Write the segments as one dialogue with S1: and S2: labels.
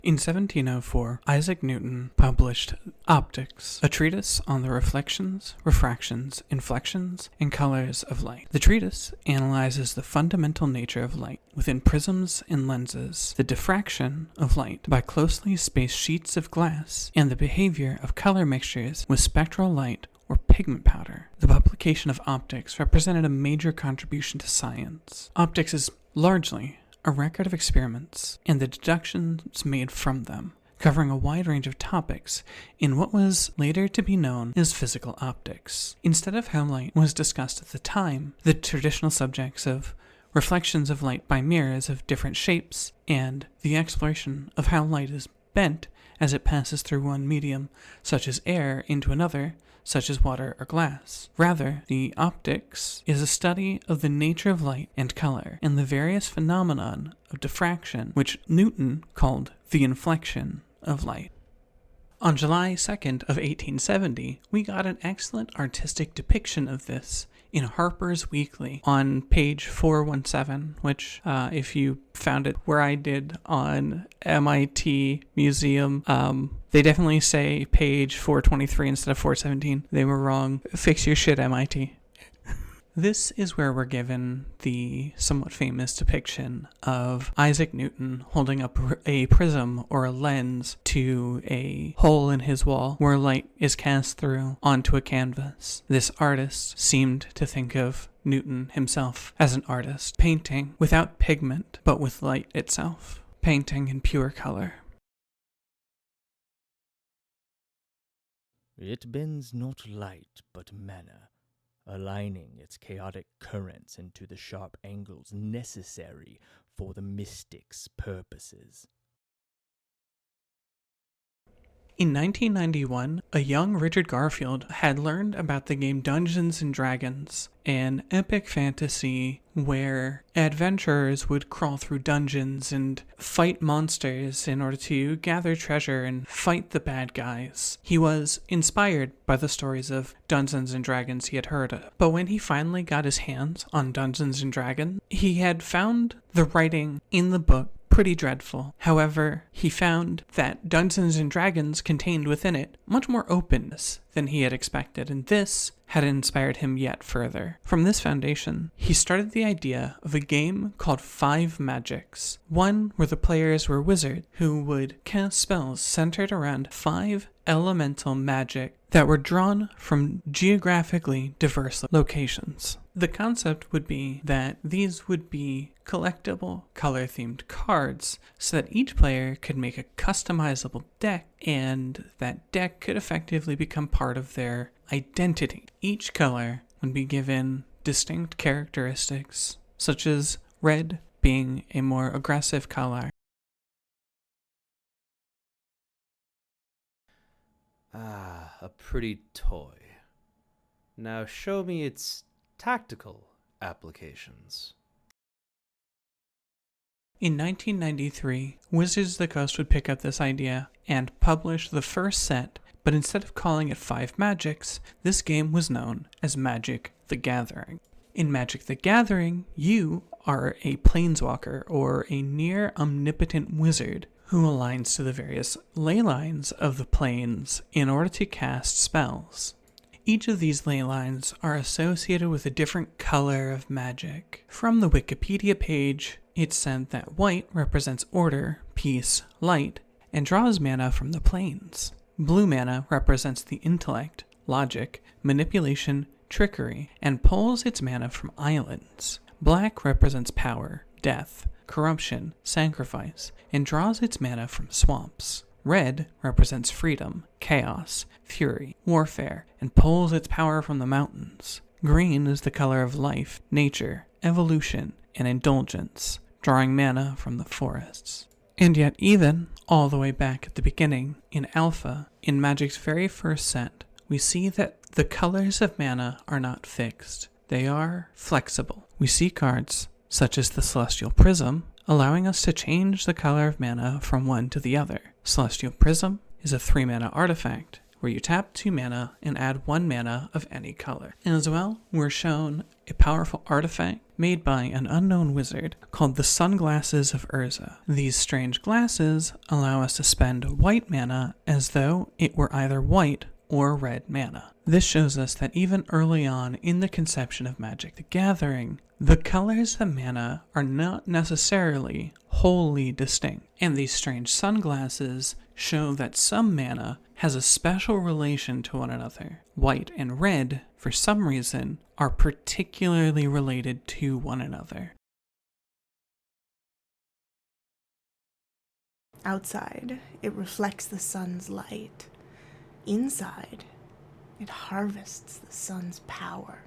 S1: In 1704, Isaac Newton published Optiks, a treatise on the reflections, refractions, inflections, and colors of light. The treatise analyzes the fundamental nature of light within prisms and lenses, the diffraction of light by closely spaced sheets of glass, and the behavior of color mixtures with spectral light or pigment powder. The publication of Optiks represented a major contribution to science. Optiks is largely a record of experiments and the deductions made from them, covering a wide range of topics in what was later to be known as physical optics. Instead of how light was discussed at the time, the traditional subjects of reflections of light by mirrors of different shapes and the exploration of how light is bent as it passes through one medium, such as air, into another, such as water or glass. Rather, the optics is a study of the nature of light and color and the various phenomenon of diffraction, which Newton called the inflection of light. On July 2nd of 1870, we got an excellent artistic depiction of this in Harper's Weekly on page 417, which, if you found it where I did on MIT Museum, they definitely say page 423 instead of 417. They were wrong. Fix your shit, MIT. This is where we're given the somewhat famous depiction of Isaac Newton holding up a prism or a lens to a hole in his wall where light is cast through onto a canvas. This artist seemed to think of Newton himself as an artist, painting without pigment but with light itself, painting in pure color.
S2: It bends not light but manner, aligning its chaotic currents into the sharp angles necessary for the mystic's purposes.
S1: In 1991, a young Richard Garfield had learned about the game Dungeons & Dragons, an epic fantasy where adventurers would crawl through dungeons and fight monsters in order to gather treasure and fight the bad guys. He was inspired by the stories of Dungeons & Dragons he had heard of, but when he finally got his hands on Dungeons & Dragons, he had found the writing in the book pretty dreadful. However, he found that Dungeons & Dragons contained within it much more openness than he had expected, and this had inspired him yet further. From this foundation, he started the idea of a game called 5 Magics, one where the players were wizards who would cast spells centered around 5 elemental magic that were drawn from geographically diverse locations. The concept would be that these would be collectible, color-themed cards so that each player could make a customizable deck, and that deck could effectively become part of their identity. Each color would be given distinct characteristics, such as red being a more aggressive color.
S3: Ah, a pretty toy. Now show me its tactical applications.
S1: In 1993, Wizards of the Coast would pick up this idea and publish the first set, but instead of calling it 5 Magics, this game was known as Magic the Gathering. In Magic the Gathering, you are a planeswalker or a near omnipotent wizard who aligns to the various ley lines of the planes in order to cast spells. Each of these ley lines are associated with a different color of magic. From the Wikipedia page, it's said that white represents order, peace, light, and draws mana from the planes. Blue mana represents the intellect, logic, manipulation, trickery, and pulls its mana from islands. Black represents power, death, corruption, sacrifice, and draws its mana from swamps. Red represents freedom, chaos, fury, warfare, and pulls its power from the mountains. Green is the color of life, nature, evolution, and indulgence, drawing mana from the forests. And yet even, all the way back at the beginning, in Alpha, in Magic's very first set, we see that the colors of mana are not fixed. They are flexible. We see cards, such as the Celestial Prism, allowing us to change the color of mana from one to the other. Celestial Prism is a 3 mana artifact, where you tap 2 mana and add 1 mana of any color. And as well, we're shown a powerful artifact made by an unknown wizard called the Sunglasses of Urza. These strange glasses allow us to spend white mana as though it were either white or red mana. This shows us that even early on in the conception of Magic the Gathering, the colors of mana are not necessarily wholly distinct, and these strange sunglasses show that some mana has a special relation to one another. White and red, for some reason, are particularly related to one another.
S4: Outside, it reflects the sun's light. Inside, it harvests the sun's power.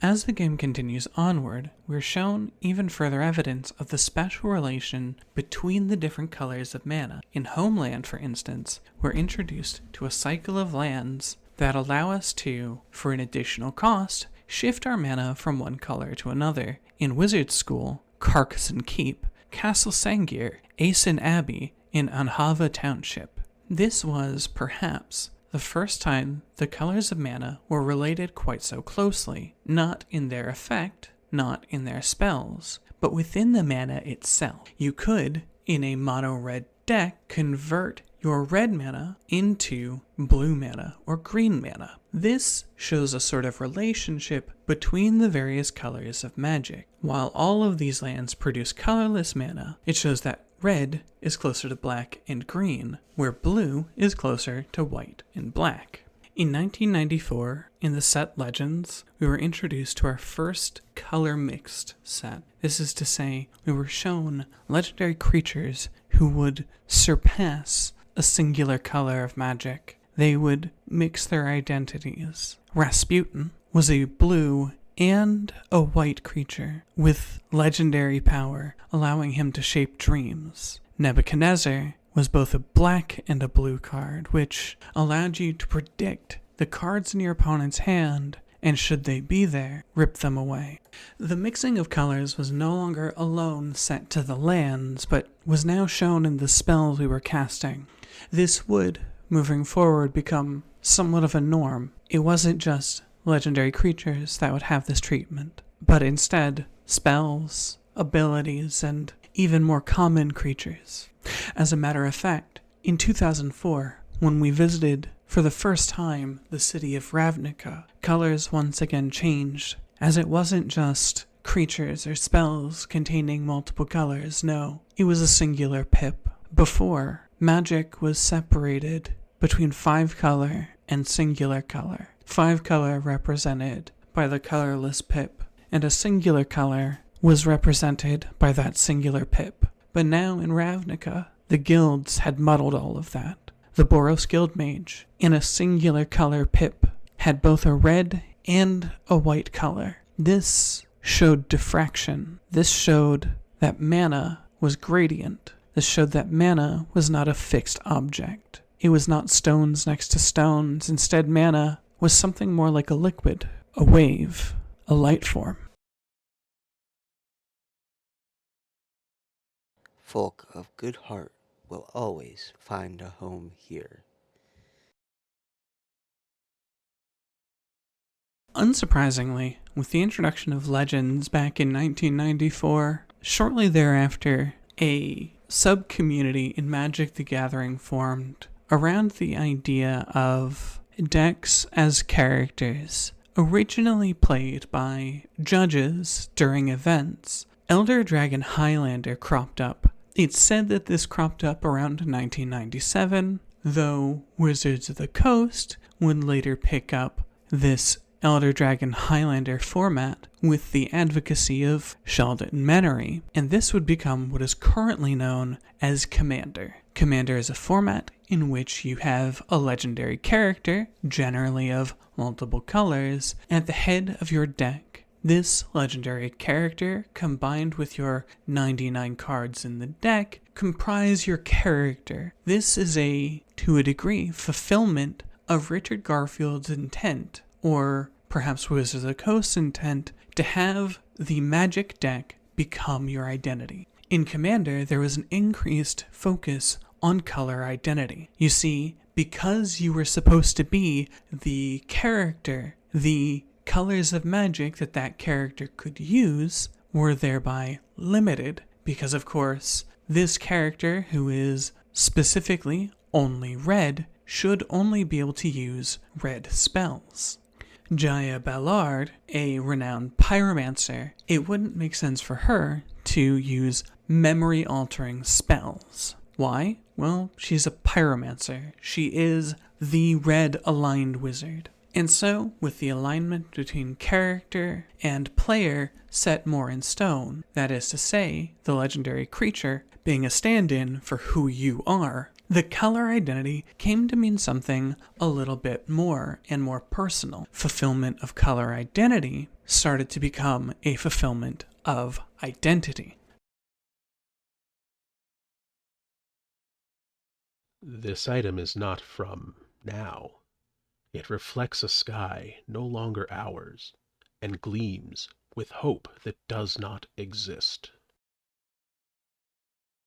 S1: As the game continues onward, we're shown even further evidence of the special relation between the different colors of mana. In Homeland, for instance, we're introduced to a cycle of lands that allow us to, for an additional cost, shift our mana from one color to another. In Wizard School, Carcassonne Keep, Castle Sangir, Aeson Abbey, in Anhava Township. This was, perhaps, the first time the colors of mana were related quite so closely, not in their effect, not in their spells, but within the mana itself. You could, in a mono-red deck, convert your red mana into blue mana or green mana. This shows a sort of relationship between the various colors of Magic. While all of these lands produce colorless mana, it shows that red is closer to black and green, where blue is closer to white and black. In 1994, in the set Legends, we were introduced to our first color-mixed set. This is to say, we were shown legendary creatures who would surpass a singular color of magic. They would mix their identities. Rasputin was a blue and a white creature with legendary power, allowing him to shape dreams. Nebuchadnezzar was both a black and a blue card, which allowed you to predict the cards in your opponent's hand, and should they be there, rip them away. The mixing of colors was no longer alone set to the lands, but was now shown in the spells we were casting. This would, moving forward, become somewhat of a norm. It wasn't just legendary creatures that would have this treatment, but instead spells, abilities, and even more common creatures. As a matter of fact, in 2004, when we visited for the first time the city of Ravnica, colors once again changed, as it wasn't just creatures or spells containing multiple colors. No, it was a singular pip. Before, Magic was separated between 5-color and singular color. 5-color represented by the colorless pip, and a singular color was represented by that singular pip. But now in Ravnica, the guilds had muddled all of that. The Boros Guildmage, in a singular color pip, had both a red and a white color. This showed diffraction. This showed that mana was gradient. This showed that mana was not a fixed object. It was not stones next to stones. Instead, mana was something more like a liquid, a wave, a light form.
S5: Folk of good heart will always find a home here.
S1: Unsurprisingly, with the introduction of Legends back in 1994, shortly thereafter, a sub-community in Magic the Gathering formed around the idea of decks as characters, originally played by judges during events. Elder Dragon Highlander cropped up. It's said that this cropped up around 1997, though Wizards of the Coast would later pick up this Elder Dragon Highlander format with the advocacy of Sheldon Menery, and this would become what is currently known as Commander. Commander is a format in which you have a legendary character, generally of multiple colors, at the head of your deck. This legendary character, combined with your 99 cards in the deck, comprise your character. This is to a degree, fulfillment of Richard Garfield's intent, or perhaps Wizards of the Coast's intent, to have the Magic deck become your identity. In Commander, there was an increased focus on color identity. You see, because you were supposed to be the character, the colors of magic that that character could use were thereby limited, because of course, this character, who is specifically only red, should only be able to use red spells. Jaya Ballard, a renowned pyromancer, it wouldn't make sense for her to use memory-altering spells. Why? Well, she's a pyromancer. She is the red-aligned wizard. And so, with the alignment between character and player set more in stone, that is to say, the legendary creature being a stand-in for who you are, the color identity came to mean something a little bit more and more personal. Fulfillment of color identity started to become a fulfillment of identity.
S6: This item is not from now. It reflects a sky no longer ours, and gleams with hope that does not exist.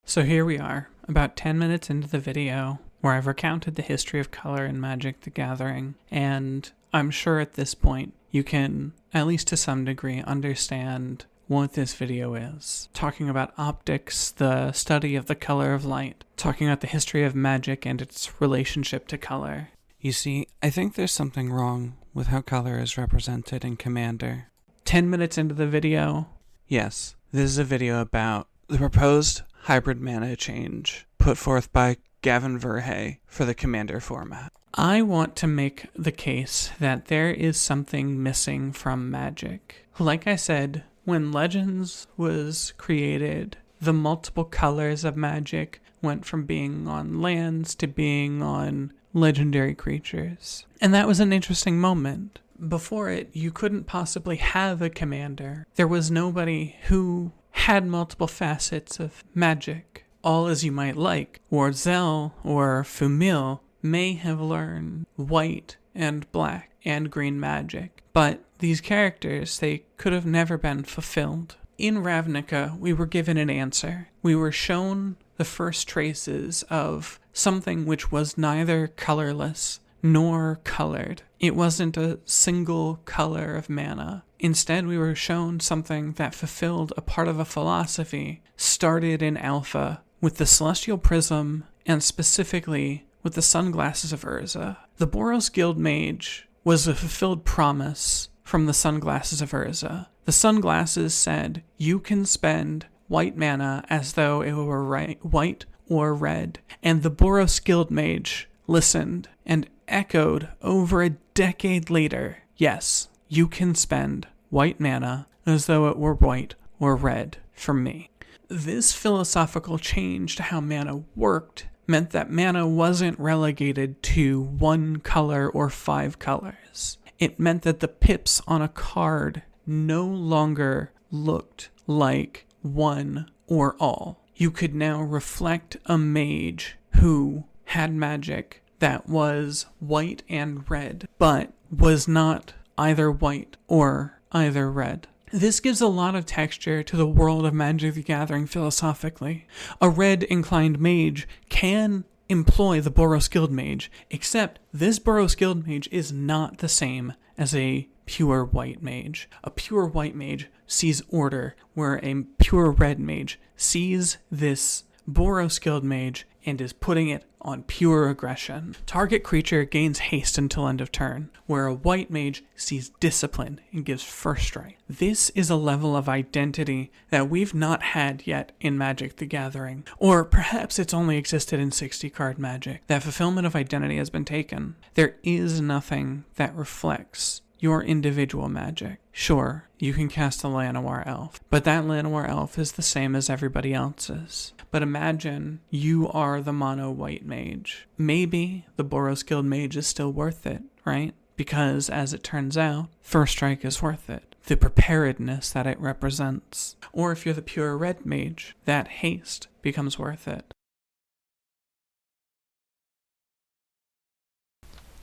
S1: So here we are, about 10 minutes into the video, where I've recounted the history of color in Magic the Gathering, and I'm sure at this point you can, at least to some degree, understand what this video is. Talking about optics, the study of the color of light, talking about the history of magic and its relationship to color. You see, I think there's something wrong with how color is represented in Commander. 10 minutes into the video, yes, this is a video about the proposed hybrid mana change put forth by Gavin Verhey for the Commander format. I want to make the case that there is something missing from Magic. Like I said, when Legends was created, the multiple colors of Magic went from being on lands to being on legendary creatures. And that was an interesting moment. Before it, you couldn't possibly have a commander. There was nobody who had multiple facets of magic, all as you might like. Wardzel or Fumil may have learned white and black and green magic, but these characters, they could have never been fulfilled. In Ravnica, we were given an answer. We were shown the first traces of something which was neither colorless nor colored. It wasn't a single color of mana. Instead, we were shown something that fulfilled a part of a philosophy started in Alpha with the Celestial Prism and specifically with the Sunglasses of Urza. The Boros Guild Mage was a fulfilled promise from the Sunglasses of Urza. The Sunglasses said, you can spend white mana as though it were white or red. And the Boros Guild Mage listened and echoed over a decade later, yes, you can spend white mana as though it were white or red for me. This philosophical change to how mana worked meant that mana wasn't relegated to one color or 5 colors. It meant that the pips on a card no longer looked like one or all. You could now reflect a mage who had magic that was white and red, but was not either white or either red. This gives a lot of texture to the world of Magic the Gathering philosophically. A red-inclined mage can employ the Boros Guild Mage, except this Boros Guild Mage is not the same as a pure white mage. A pure white mage sees order, where a pure red mage sees this Boros Guild Mage and is putting it on pure aggression. Target creature gains haste until end of turn, where a white mage sees discipline and gives first strike. This is a level of identity that we've not had yet in Magic the Gathering, or perhaps it's only existed in 60-card Magic. That fulfillment of identity has been taken. There is nothing that reflects your individual magic. Sure, you can cast a Llanowar Elf, but that Llanowar Elf is the same as everybody else's. But imagine you are the mono white mage. Maybe the Boros Guild Mage is still worth it, right? Because as it turns out, first strike is worth it. The preparedness that it represents. Or if you're the pure red mage, that haste becomes worth it.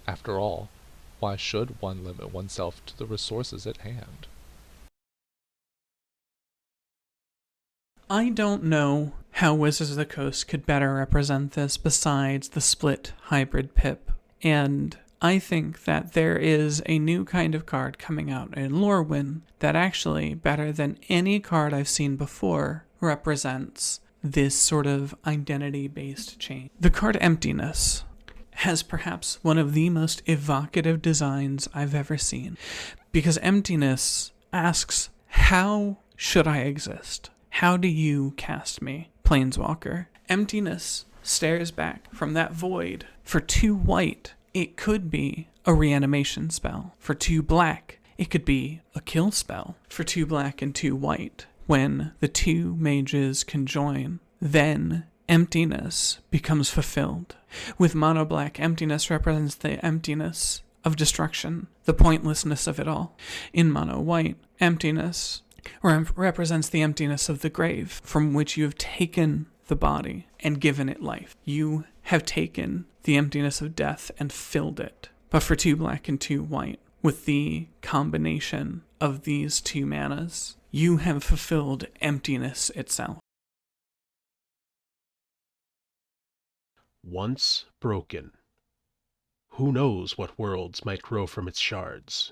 S7: After all, why should one limit oneself to the resources at hand?
S1: I don't know how Wizards of the Coast could better represent this besides the split hybrid pip. And I think that there is a new kind of card coming out in Lorwyn that actually, better than any card I've seen before, represents this sort of identity-based change. The card Emptiness has perhaps one of the most evocative designs I've ever seen, because Emptiness asks, how should I exist? How do you cast me, Planeswalker? Emptiness stares back from that void. For 2 white, it could be a reanimation spell. For 2 black, it could be a kill spell. For 2 black and 2 white, when the 2 mages conjoin, then Emptiness becomes fulfilled. With mono black, Emptiness represents the emptiness of destruction, the pointlessness of it all. In mono white, Emptiness represents the emptiness of the grave, from which you have taken the body and given it life. You have taken the emptiness of death and filled it. But for 2 black and 2 white, with the combination of these 2 manas, you have fulfilled emptiness itself.
S6: Once broken, who knows what worlds might grow from its shards?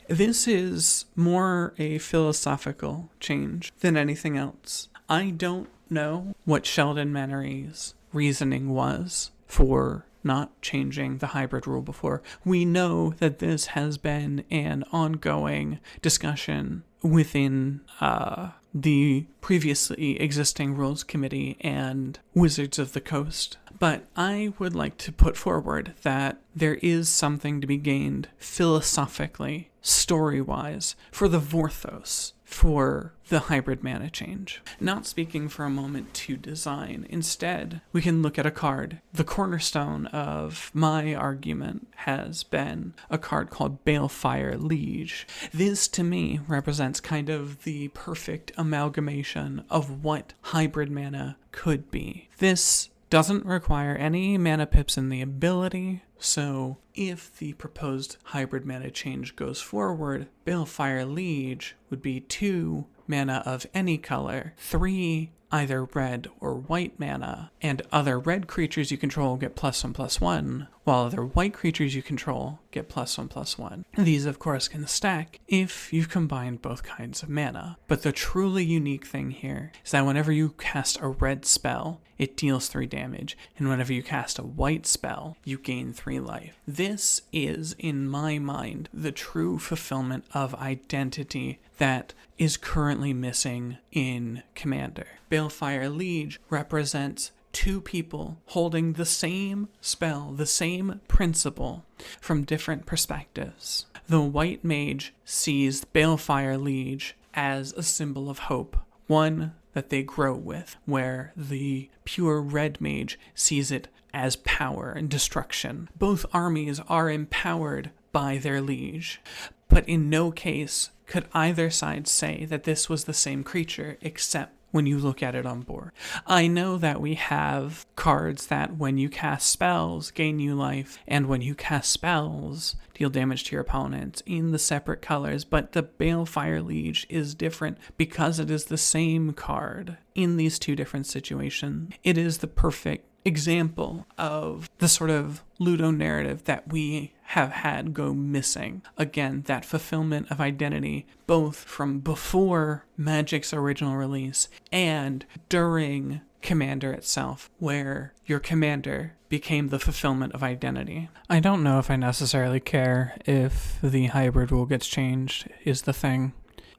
S1: This is more a philosophical change than anything else. I don't know what Sheldon Mannery's reasoning was for not changing the hybrid rule before. We know that this has been an ongoing discussion within the previously existing Rules Committee and Wizards of the Coast. But I would like to put forward that there is something to be gained philosophically, story-wise, for the Vorthos, for the hybrid mana change. Not speaking for a moment to design. Instead, we can look at a card. The cornerstone of my argument has been a card called Balefire Liege. This, to me, represents kind of the perfect amalgamation of what hybrid mana could be. This doesn't require any mana pips in the ability, so if the proposed hybrid mana change goes forward, Balefire Liege would be 2 mana of any color, 3 either red or white mana, and other red creatures you control get +1/+1, while other white creatures you control get +1/+1. These, of course, can stack if you've combined both kinds of mana. But the truly unique thing here is that whenever you cast a red spell, it deals 3 damage, and whenever you cast a white spell, you gain 3 life. This is, in my mind, the true fulfillment of identity that is currently missing in Commander. Balefire Liege represents 2 people holding the same spell, the same principle, from different perspectives. The white mage sees Balefire Liege as a symbol of hope, one that they grow with, where the pure red mage sees it as power and destruction. Both armies are empowered by their liege, but in no case could either side say that this was the same creature, except when you look at it on board. I know that we have cards that when you cast spells gain you life, and when you cast spells deal damage to your opponent in the separate colors, but the Balefire Liege is different because it is the same card in these 2 different situations. It is the perfect example of the sort of Ludo narrative that we have had go missing. Again, that fulfillment of identity, both from before Magic's original release and during Commander itself, where your commander became the fulfillment of identity. I don't know if I necessarily care if the hybrid rule gets changed, is the thing.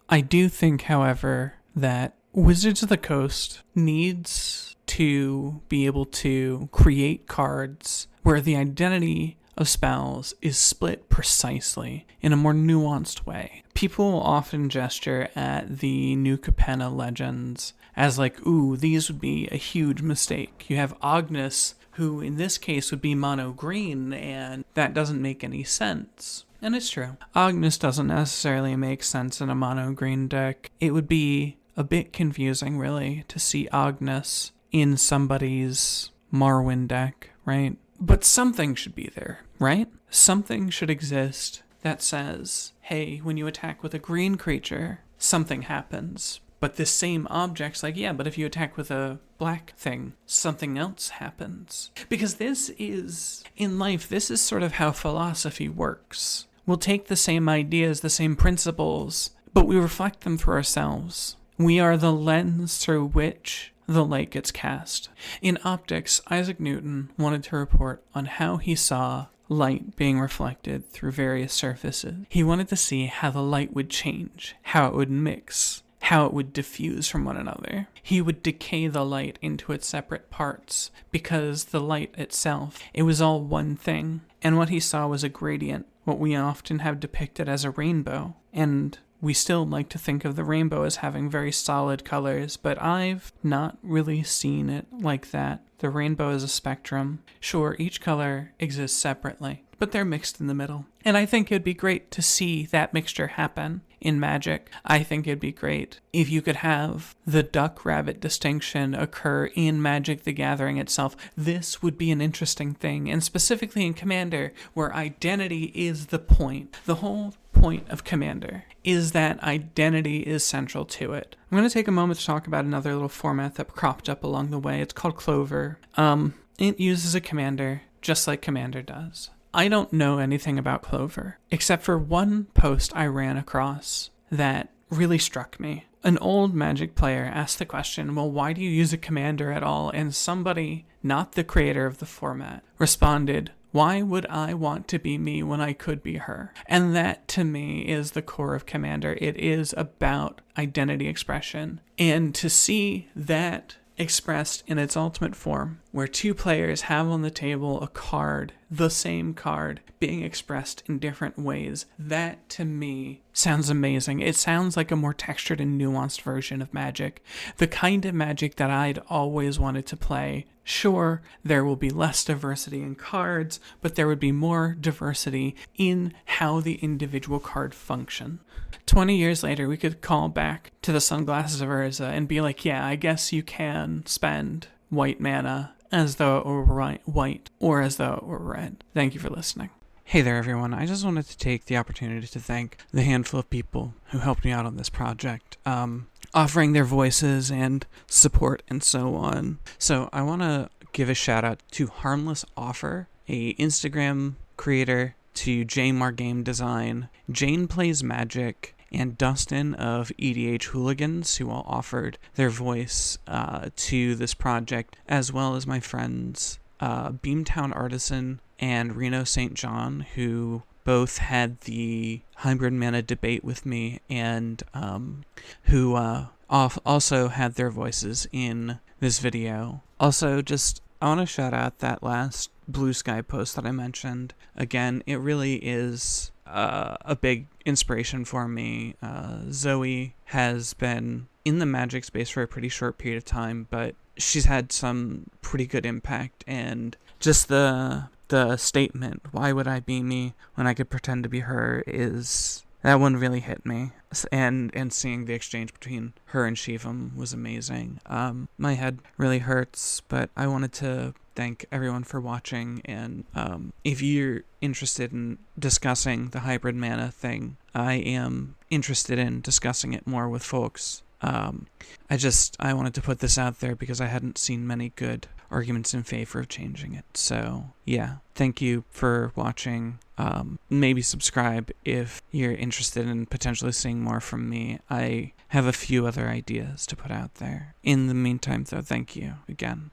S1: I do think, however, that Wizards of the Coast needs to be able to create cards where the identity of spells is split precisely in a more nuanced way. People often gesture at the New Capenna legends as like, ooh, these would be a huge mistake. You have Agnes, who in this case would be mono green, and that doesn't make any sense. And it's true. Agnes doesn't necessarily make sense in a mono green deck. It would be a bit confusing, really, to see Agnes in somebody's Marwyn deck, right? But something should be there, right? Something should exist that says, hey, when you attack with a green creature, something happens. But this same object's like, yeah, but if you attack with a black thing, something else happens. Because this is, in life, this is sort of how philosophy works. We'll take the same ideas, the same principles, but we reflect them through ourselves. We are the lens through which the light gets cast. In Optiks, Isaac Newton wanted to report on how he saw light being reflected through various surfaces. He wanted to see how the light would change, how it would mix, how it would diffuse from one another. He would decay the light into its separate parts, because the light itself, it was all one thing. And what he saw was a gradient, what we often have depicted as a rainbow. And we still like to think of the rainbow as having very solid colors, but I've not really seen it like that. The rainbow is a spectrum. Sure, each color exists separately, but they're mixed in the middle. And I think it'd be great to see that mixture happen in Magic. I think it'd be great if you could have the duck-rabbit distinction occur in Magic the Gathering itself. This would be an interesting thing, and specifically in Commander, where identity is the point. The whole point of Commander is that identity is central to it. I'm going to take a moment to talk about another little format that cropped up along the way. It's called Clover. It uses a commander just like Commander does. I don't know anything about Clover, except for one post I ran across that really struck me. An old Magic player asked the question, well, why do you use a commander at all? And somebody, not the creator of the format, responded, why would I want to be me when I could be her? And that, to me, is the core of Commander. It is about identity expression. And to see that expressed in its ultimate form, where two players have on the table a card, the same card, being expressed in different ways, that to me sounds amazing. It sounds like a more textured and nuanced version of Magic, the kind of Magic that I'd always wanted to play. Sure, there will be less diversity in cards, but there would be more diversity in how the individual card function. 20 years later, we could call back to the Sunglasses of Urza and be like, yeah, I guess you can spend white mana as though it were white or as though it were red. Thank you for listening. Hey there, everyone. I just wanted to take the opportunity to thank the handful of people who helped me out on this project, offering their voices and support and so on. So I want to give a shout out to Harmless Offer, a Instagram creator, to Jamar Game Design, JanePlaysMagic, and Dustin of EDH Hooligans, who all offered their voice to this project, as well as my friends Beamtown Artisan and Reno St. John, who both had the hybrid mana debate with me, and who also had their voices in this video. Also, I want to shout out that last Blue Sky post that I mentioned. Again, it really is a big inspiration for me. Zoe has been in the Magic space for a pretty short period of time, but she's had some pretty good impact, and just the statement, why would I be me when I could pretend to be her, that one really hit me. And seeing the exchange between her and Shivam was amazing. My head really hurts, but I wanted to thank everyone for watching, and if you're interested in discussing the hybrid mana thing, I am interested in discussing it more with folks. I wanted to put this out there because I hadn't seen many good arguments in favor of changing it. So yeah, thank you for watching. Maybe subscribe if you're interested in potentially seeing more from me. I have a few other ideas to put out there. In the meantime, though, thank you again.